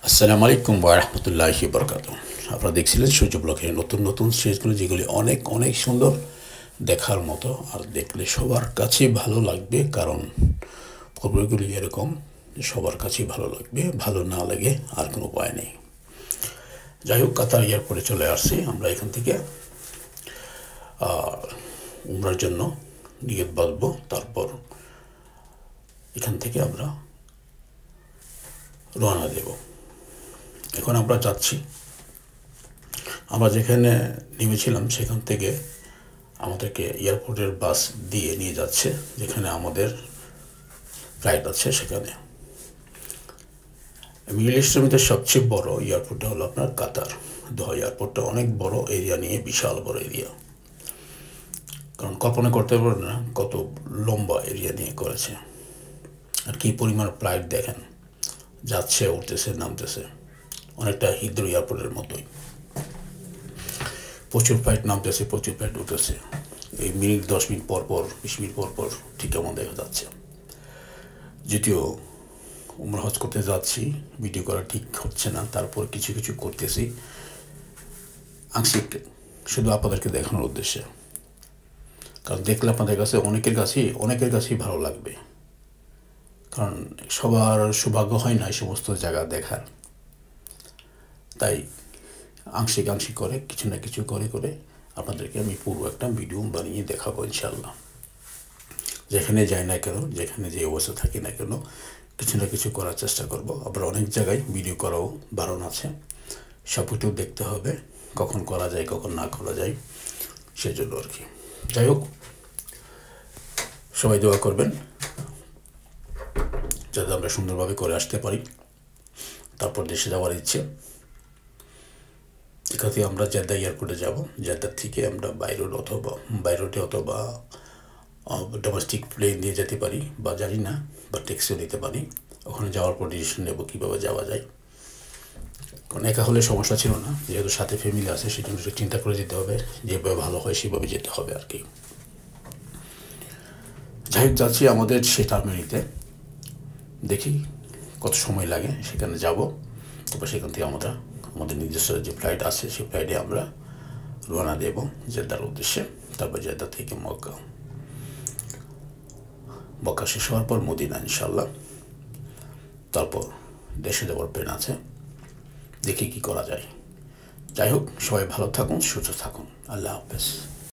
আসসালামু আলাইকুম ওয়া রাহমাতুল্লাহি ওয়া বারাকাতুহু। আপনারা দেখছিলেন সূর্য ব্লকের নতুন নতুন সিরিজগুলো, যেগুলি অনেক অনেক সুন্দর দেখার মতো, আর দেখলে সবার কাছেই ভালো লাগবে। কারণ খবরগুলি এরকম যে সবার কাছেই ভালো লাগবে, ভালো না লাগে আর কোনো উপায় নেই। যাই হোক, কাতার এয়ারপোর্টে চলে আসছি আমরা। এখান থেকে উমরার জন্য নিয়ত বাঁধবো, তারপর এখান থেকে আমরা রওনা দেব। এখন আমরা যাচ্ছি, আমরা যেখানে নেমেছিলাম সেখান থেকে আমাদেরকে এয়ারপোর্টের বাস দিয়ে নিয়ে যাচ্ছে যেখানে আমাদের ফ্লাইট আছে সেখানে। মিডল ইস্টের মধ্যে সবচেয়ে বড় এয়ারপোর্টটা হলো আপনার কাতার দোহা এয়ারপোর্টটা। অনেক বড় এরিয়া নিয়ে, বিশাল বড় এরিয়া। কারণ কল্পনা করতে পারবেন না কত লম্বা এরিয়া নিয়ে করেছে। আর কি পরিমাণ ফ্লাইট দেখেন, যাচ্ছে, উঠতেছে, নামতেছে, অনেকটা হিথ্রো এয়ারপোর্টের মতোই। প্রচুর ফ্লাইট নামতেছে, প্রচুর ফ্লাইট উঠতেছে। এই মিনিট 10 মিনিট পর পর, 20 মিনিট পর পর ঠিক এমন দেখা যাচ্ছে। যদিও উমরা হজ করতে যাচ্ছি, ভিডিও করা ঠিক হচ্ছে না, তারপর কিছু কিছু করতেছি আংশিক, শুধু আপনাদেরকে দেখানোর উদ্দেশ্যে। কারণ দেখলে আপনাদের কাছে অনেকের কাছেই ভালো লাগবে। কারণ সবার সৌভাগ্য হয় না এই সমস্ত জায়গা দেখার। তাই আংশিক করে, কিছু না কিছু করে আপনাদেরকে আমি পুরো একটা ভিডিও বানিয়ে দেখাবো ইনশাল্লাহ। যেখানে যাই না কেন, যেখানে যে অবস্থা থাকি না কেন, কিছু না কিছু করার চেষ্টা করব। আবার অনেক জায়গায় ভিডিও করাও বারণ আছে, সব কিছু দেখতে হবে, কখন করা যায় কখন না করা যায়, সেজন্য আর কি। যাই হোক, সবাই দোয়া করবেন যাতে আমরা সুন্দরভাবে করে আসতে পারি। তারপর দেশে যাওয়ার ইচ্ছে। এখানে আমরা জেদ্দা এয়ারপোর্টে যাব, জেদ্দার থেকে আমরা বাইরোটে অথবা ডোমেস্টিক প্লেন দিয়ে যেতে পারি, বা জানি না, বা ট্যাক্সিও নিতে পারি। ওখানে যাওয়ার পর ডিসিশন নেব কীভাবে যাওয়া যায়। কারণ একা হলে সমস্যা ছিল না, যেহেতু সাথে ফ্যামিলি আছে সেজন্য একটু চিন্তা করে যেতে হবে, যেভাবে ভালো হয় সেভাবে যেতে হবে আর কি। যাই হোক, যাচ্ছি আমাদের সেই টার্মিনালিতে, দেখি কত সময় লাগে, সেখানে যাব। তারপর সেখান থেকে আমাদের নিজস্ব যে ফ্লাইট আছে সেই ফ্লাইটে আমরা রওনা দেব জেদ্দার উদ্দেশ্যে। তারপর জেদ্দা থেকে মক্কা শেষ হওয়ার পর মদিনা ইনশাল্লাহ। তারপর দেশে যাওয়ার প্ল্যান আছে, দেখি কি করা যায়। যাই হোক, সবাই ভালো থাকুন, সুস্থ থাকুন। আল্লাহ হাফেজ।